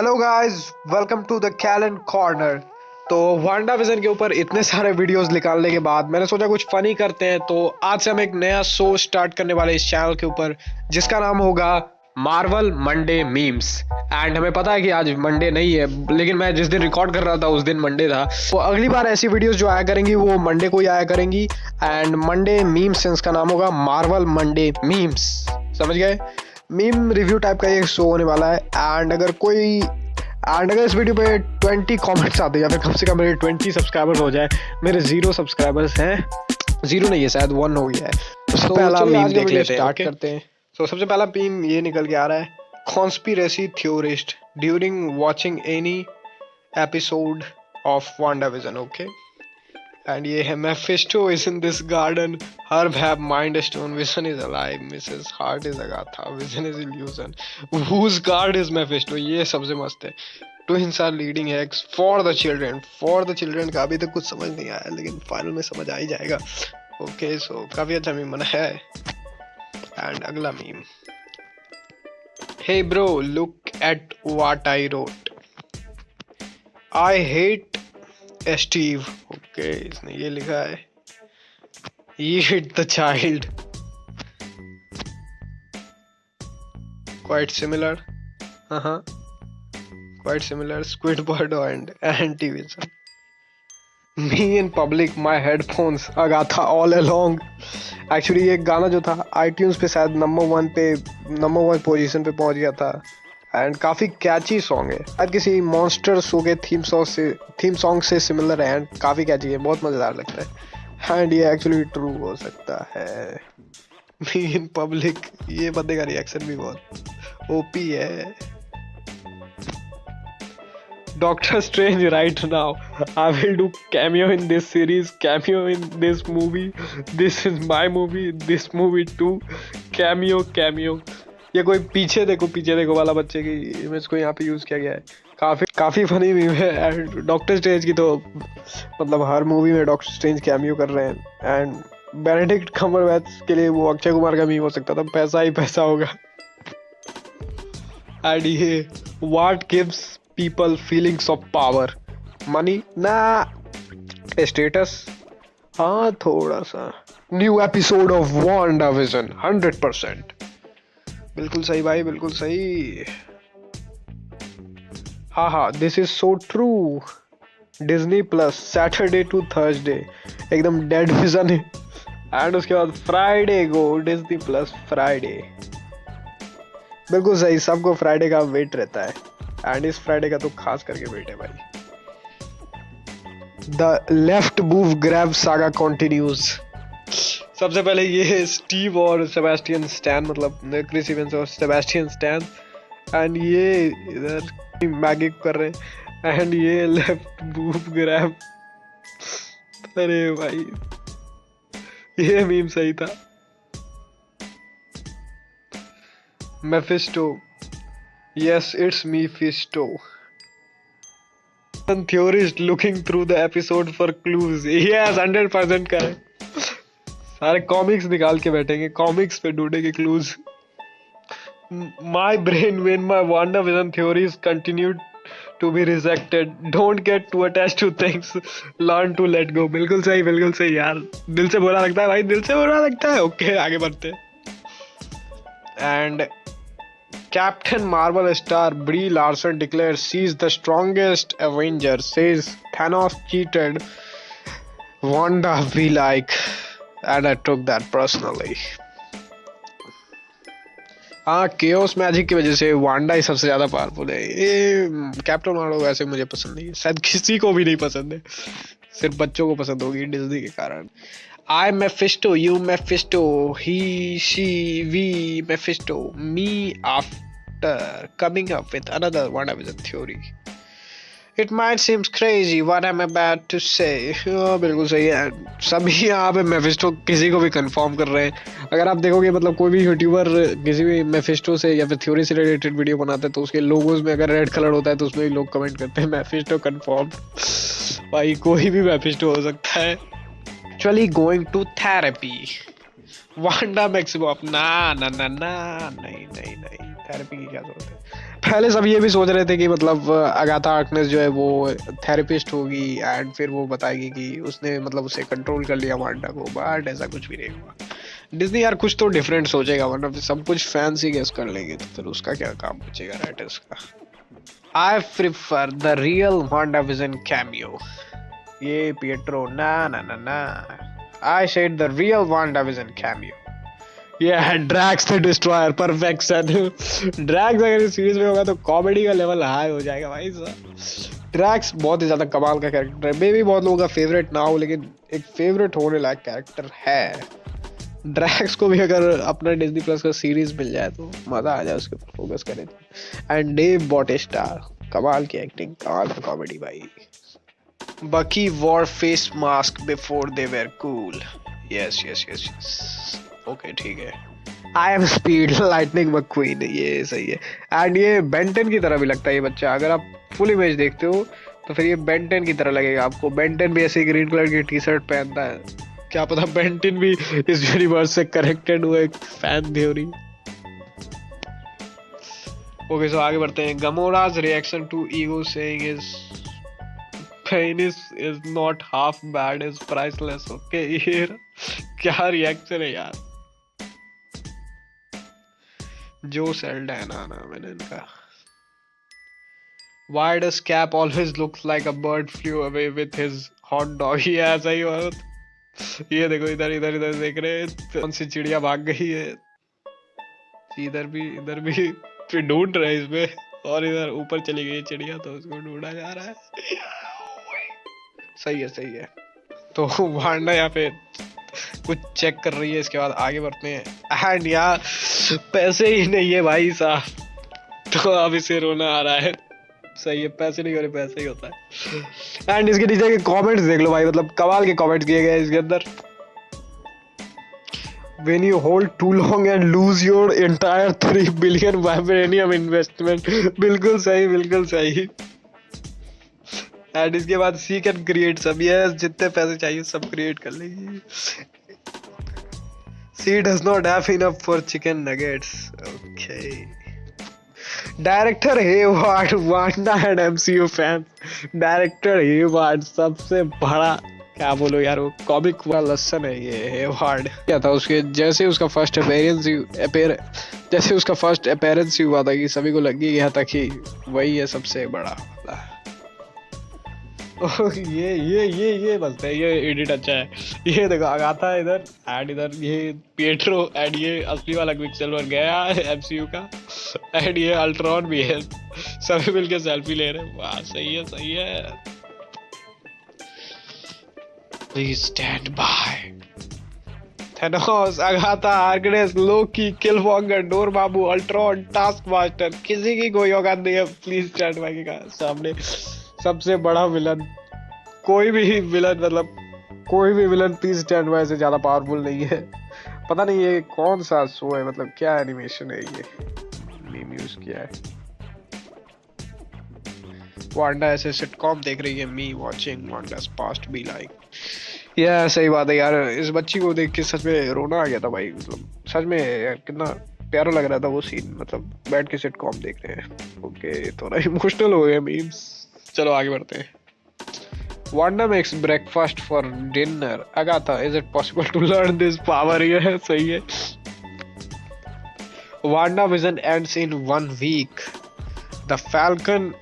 Hello guys, welcome to the Callan corner. तो Wanda Vision के ऊपर इतने सारे वीडियोस निकालने के बाद मैंने सोचा कुछ फनी करते हैं। तो आज से हम एक नया शो स्टार्ट करने वाले इस चैनल के ऊपर, जिसका नाम होगा मार्वल मंडे मीम्स। एंड हमें पता है कि आज मंडे नहीं है, लेकिन मैं जिस दिन रिकॉर्ड कर रहा था उस दिन मंडे था। तो अगली बार ऐसी वीडियोस जो आया करेंगी वो मंडे को ही आया करेंगी। एंड मंडे मीम्स, इसका नाम होगा मार्वल मंडे मीम्स। समझ गए? मीम रिव्यू टाइप का ये शो होने वाला है। एंड अगर इस वीडियो पे 20 कमेंट्स आते हैं या फिर कम से कम मेरे 20 सब्सक्राइबर्स हो जाए। मेरे 0 सब्सक्राइबर्स हैं, 0 नहीं है शायद 1 हो गया है। तो पहला मीम देख लेते हैं, स्टार्ट करते हैं। तो सबसे पहला मीम ये निकल के आ रहा है, conspiracy theorist during watching any episode of WandaVision. Okay, and ये है, Mephisto is in this garden, Herb have mind stone, Vision is alive, Mrs. Heart is Agatha, Vision is illusion, whose guard is Mephisto? ये सबसे मस्त है। Twins are leading eggs for the children, for the children का अभी तक कुछ समझ नहीं आया, लेकिन फाइनल में समझ आ ही जाएगा। ओके, सो काफी अच्छा मीम बना है। एंड अगला meme, Hey bro, look at what I wrote, I hate Steve. Okay, इसने ये लिखा है, Eat the child, quite similar, quite similar, Squidward and Anti-Vision. Me in public, my headphones, Agatha all along। Actually ये गाना जो था iTunes पे शायद नंबर 1 पोजीशन पे पहुंच गया था। एंड काफी कैची सॉन्ग है, शायद किसी मॉन्स्टर शो के थीम सॉन्ग से सिमिलर है। एंड काफी कैची है, बहुत मजेदार लगता है। एंड ये एक्चुअली ट्रू हो सकता है। मी इन पब्लिक, ये बंदे का रिएक्शन भी बहुत ओपी है। Doctor strange right now, I will do cameo in this series, cameo in this movie, this is my movie, this movie two, cameo. ये कोई पीछे देखो वाला बच्चे की इमेज को यहाँ पे यूज किया गया है। काफी फनी मीम है। एंड डॉक्टर स्ट्रेंज की तो मतलब हर मूवी में डॉक्टर स्ट्रेंज कैमियो कर रहे हैं। एंड बेनेडिक्ट कम्बरबैच के लिए वो अक्षय कुमार का मीम हो सकता था, पैसा ही पैसा होगा। एंड ये, what gives people feelings of power, money ना स्टेटस? हाँ, थोड़ा सा। New episode of WandaVision 100%। बिल्कुल सही भाई, बिल्कुल सही। हाँ, this is so true. Disney plus Saturday to Thursday, एकदम डेड विजन है। एंड उसके बाद Friday go Disney plus Friday. बिल्कुल सही, सबको फ्राइडे का वेट रहता है। एंड इस फ्राइडे का तो खास करके वेट है भाई। The left move grab saga continues. सबसे पहले ये स्टीव और सेबेस्टियन स्टैन, मतलब क्रिस इवेंस और सेबेस्टियन स्टैन। एंड ये इधर मैगी कर रहे हैं। एंड ये लेफ्ट मूव ग्रैब। अरे भाई, ये मीम सही था। Mephisto, yes it's Mephisto, theorist looking through the episode for clues। yes, 100% correct. सारे कॉमिक्स निकाल के बैठेंगे, कॉमिक्स पे ढूंढेंगे clues. My brain when my WandaVision theories continue to be rejected, don't get to attach to things, learn to let go. बिल्कुल सही यार, दिल से बुरा लगता है भाई, दिल से बुरा लगता है। ओके, आगे बढ़ते। And Captain Marvel star Brie Larson declares she is the strongest Avenger, says Thanos cheated, Wanda we like, and I took that personally। हाँ, केओस मैजिक की वजह से वांडा ही सबसे ज्यादा पावरफुल है। ये कैप्टन मार्वल वैसे मुझे पसंद नहीं है, शायद किसी को भी नहीं पसंद है, सिर्फ बच्चों को पसंद होगी डिज्नी के कारण। I Mephisto, you Mephisto, he, she, we Mephisto, me after coming up with another WandaVision theory। It might seem crazy what I'm about to say। बिल्कुल सही है, सभी यहाँ पे मेफिस्टो किसी को भी कंफर्म कर रहे हैं। अगर आप देखोगे, मतलब कोई भी यूट्यूबर किसी भी मेफिस्टो से या फिर थ्योरी से रिलेटेड वीडियो बनाते हैं तो उसके लोगोज में अगर रेड कलर होता है तो उसमें भी लोग कमेंट करते हैं मेफिस्टो कंफर्म। भाई कोई भी मेफिस्टो हो सकता है। Actually going to therapy, Wanda maximum. ना नहीं, थेरेपी की क्या जरूरत है। पहले सब ये भी सोच रहे थे कि मतलब अगाथा हार्कनेस जो है वो थेरेपिस्ट होगी एंड फिर वो बताएगी कि उसने मतलब उसे कंट्रोल कर लिया वांडा को, बट ऐसा कुछ भी नहीं हुआ। डिज्नी यार कुछ तो डिफरेंट सोचेगा, वरना सब कुछ फैंस ही गेस कर लेंगे तो फिर उसका क्या काम बचेगा राइटर्स का। I prefer the real Wanda Vision cameo. ये पिएट्रो ना ना ना ना, I said the real Wanda Vision cameo. Yeah, Drax the Destroyer, perfection. Drax अगर इस सीरीज में होगा तो कॉमेडी का लेवल हाई हो जाएगा भाई साहब। ड्रैक्स बहुत ही ज्यादा कमाल का कैरेक्टर है, मे भी बहुत लोगों का फेवरेट ना हो लेकिन एक फेवरेट होने लायक कैरेक्टर है। ड्रैक्स को भी अगर अपना डिज्नी प्लस का सीरीज मिल जाए तो मजा आ जाए उसके ऊपर फोकस करें तो। एंड डेव बॉटिस्टा, कमाल की एक्टिंग, कमाल का कॉमेडी भाई। बकी war face mask before they were cool. Yes yes yes yes, okay ठीक है। I am speed lightning McQueen, ये सही है। एंड ये बेंटन की तरह भी लगता है ये बच्चा, अगर आप फुल इमेज देखते हो तो फिर ये बेंटन की तरह लगेगा आपको। बेंटन भी ऐसे ग्रीन कलर की टी शर्ट पहनता है, क्या पता बेंटन भी इस यूनिवर्स से कनेक्टेड हुआ एक फैन थ्योरी। ओके सो आगे बढ़ते हैं। गमोरा's reaction to ego saying his penis is not half bad is priceless। Okay ये क्या रिएक्शन है यार। जो सेल्डाना ना मैंने इनका। Why does Cap always looks like a bird flew away with his hot dog? ये ऐसा ही हुआ। ये देखो इधर इधर इधर देख रहे हैं, कौन सी चिड़िया भाग गई है। इधर भी फिर ढूंढ रहे हैं इसमें, और इधर ऊपर चली गई चिड़िया तो उसको ढूंढा जा रहा है। सही है। तो वांडा यहाँ पे कुछ चेक कर रही है, इसके बाद आगे बढ़ते हैं। एंड यार पैसे ही नहीं है भाई साहब, तो अब इसे रोना आ रहा है। सही है, पैसे नहीं हो रहे, पैसे ही होता है। एंड इसके नीचे के कमेंट्स देख लो भाई, मतलब कमाल के कमेंट्स किए गए इसके अंदर। When you hold too long and lose your entire 3 billion vibranium investment। बिल्कुल सही। एंड इसके बाद सी कैन क्रिएट सब, यस जितने पैसे चाहिए सब क्रिएट कर लेगी। She does not have enough for chicken nuggets. Okay, director Hayward, Wanda and MCU fans. Director Hayward सबसे बड़ा क्या बोलो यार, वो कॉमिक वाला लसन है ये हेवार्ड। क्या था उसके जैसे उसका फर्स्ट अपीयरेंस हुआ था कि सभी को लग गया था कि वही है सबसे बड़ा। ये बसता है, ये एडिट अच्छा है। ये देखो अगाथा इधर एंड इधर ये पिएट्रो एंड ये असली वाला क्विकसिल्वर गया एमसीयू का, एंड ये अल्ट्रॉन भी है, सभी मिलके सेल्फी ले रहे हैं। वाह सही है। Please stand by। Thanos, Agatha, Arcades, Loki, Killmonger, Dormammu, Ultron, Taskmaster, किसी की कोई औकात नहीं है प्लीज स्टैंड बाय के सामने। सबसे बड़ा विलन, कोई भी विलन प्लीज स्टैंड बाय से ज्यादा पावरफुल नहीं है। पता नहीं ये कौन सा शो है, मतलब क्या एनिमेशन है ये, मीम यूज किया है। वांडा ऐसे सिटकॉम देख रही है, मी वॉचिंग वांडा's past be like। यार सही बात है यार, इस बच्ची को देख के सच में रोना आ गया था भाई, मतलब सच में यार कितना प्यारा लग रहा था वो सीन, मतलब बैठ के सिटकॉम देख रहे हैं। ओके थोड़ा इमोशनल हो गया मीम्स। चलो आगे बढ़ते हैं। Wanda makes breakfast for dinner. Agatha, is it possible to learn this power? ये है सही है। Wanda Vision ends in 1 week। The Falcon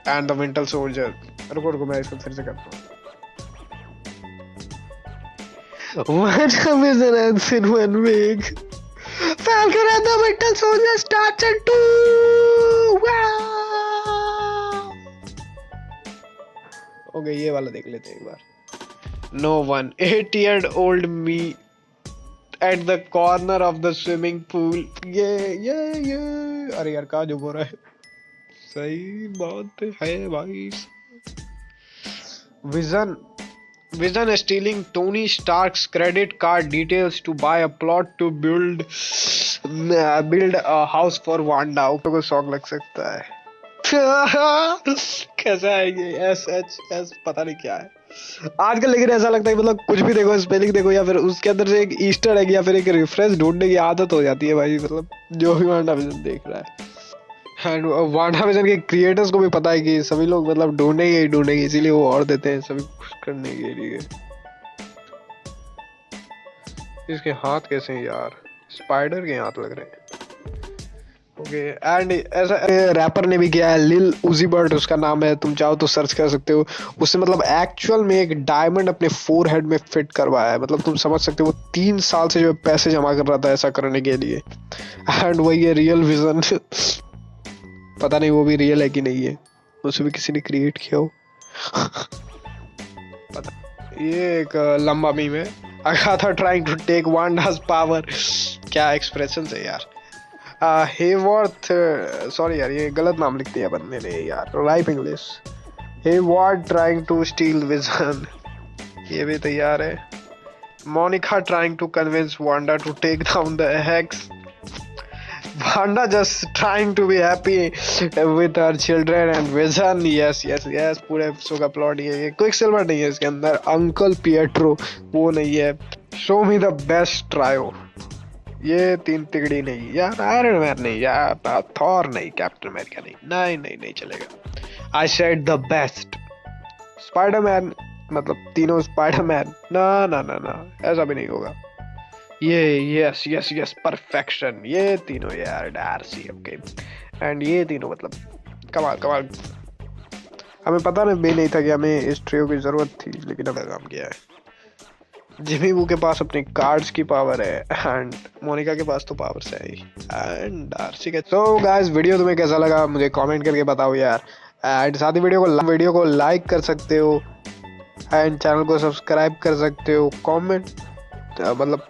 and the Winter Soldier. रुको मैं इसको फिर से करता हूँ। Wanda Vision ends in 1 week। Falcon and the Winter Soldier starts in 2। Okay ये वाला देख लेते हैं एक बार। No one 8-year-old me at the corner of the swimming pool। ये अरे यार कहाँ जो बोल रहा है, सही बात है भाई। Vision stealing Tony Stark's credit card details to buy a plot to build a house for Wanda। को शौक लग सकता है। कैसा है ये SHS पता नहीं क्या है। आजकल लेकिन ऐसा लगता है मतलब कुछ भी देखो, स्पेलिंग देखो या फिर उसके अंदर से एक ईस्टर एग या फिर एक रेफरेंस ढूंढने की आदत हो जाती है भाई, मतलब जो भी वांडाविजन देख रहा है। एंड वांडाविजन के क्रिएटर्स को भी पता है कि सभी लोग मतलब ढूंढेंगे, इसीलिए वो और देते हैं सभी खुश करने के लिए। इसके हाथ कैसे हैं यार, स्पाइडर के हाथ लग रहे हैं। ओके एंड ऐसा रैपर ने भी किया है, लिल उजी वर्ट उसका नाम है, तुम चाहो तो सर्च कर सकते हो। उससे मतलब एक्चुअल में एक डायमंड अपने फोरहेड में फिट करवाया है, मतलब तुम समझ सकते हो वो 3 साल से जो पैसे जमा कर रहा था ऐसा करने के लिए। एंड वही है रियल विजन। पता नहीं वो भी रियल है कि नहीं है, उसे भी किसी ने क्रिएट किया हो। ये एक लंबा मीम है, Agatha trying to take Wanda's power. क्या एक्सप्रेशन है यार। हेवर्थ, सॉरी यार ये गलत नाम लिख दिया बंदे ने यार, ripe English. Hayward trying to steal Vision, ये भी तैयार है। Monica trying to convince Wanda to take down the hex. Wanda just trying to be happy with her children and Vision. Yes पूरे एपिसोड का प्लॉट ये है। Quick silver नहीं है इसके अंदर, अंकल पिएट्रो वो नहीं है। Show me the best trio, ये 3 तिगड़ी नहीं यार, आयरन मैन नहीं यार, थॉर नहीं, कैप्टन अमेरिका नहीं चलेगा। आई सेड द बेस्ट स्पाइडरमैन, मतलब तीनों स्पाइडरमैन, ना ऐसा भी नहीं होगा। ये यस परफेक्शन, ये तीनों यार डार्सी। ओके एंड ये तीनों मतलब कमाल। हमें पता नहीं था कि हमें इस ट्रियो की जरूरत थी, लेकिन हमें काम किया है। जिमी वू के पास अपने कार्ड्स की पावर है एंड मोनिका के पास तो पावर्स है ही, एंड डार्सी के। सो गाइस वीडियो तुम्हें कैसा लगा मुझे कमेंट करके बताओ यार। एंड साथ ही वीडियो को लाइक कर सकते हो एंड चैनल को सब्सक्राइब कर सकते हो, कमेंट मतलब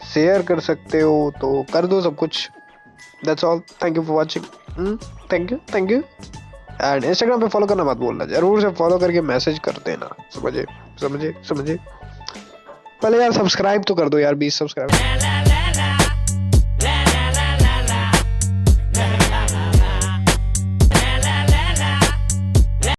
शेयर कर सकते हो, तो कर दो सब कुछ। That's all, thank you for watching. Thank you and Instagram पे फॉलो करना मत भूलना, जरूर से फॉलो करके मैसेज कर देना। समझे पहले यार सब्सक्राइब तो कर दो यार, 20 सब्सक्राइब।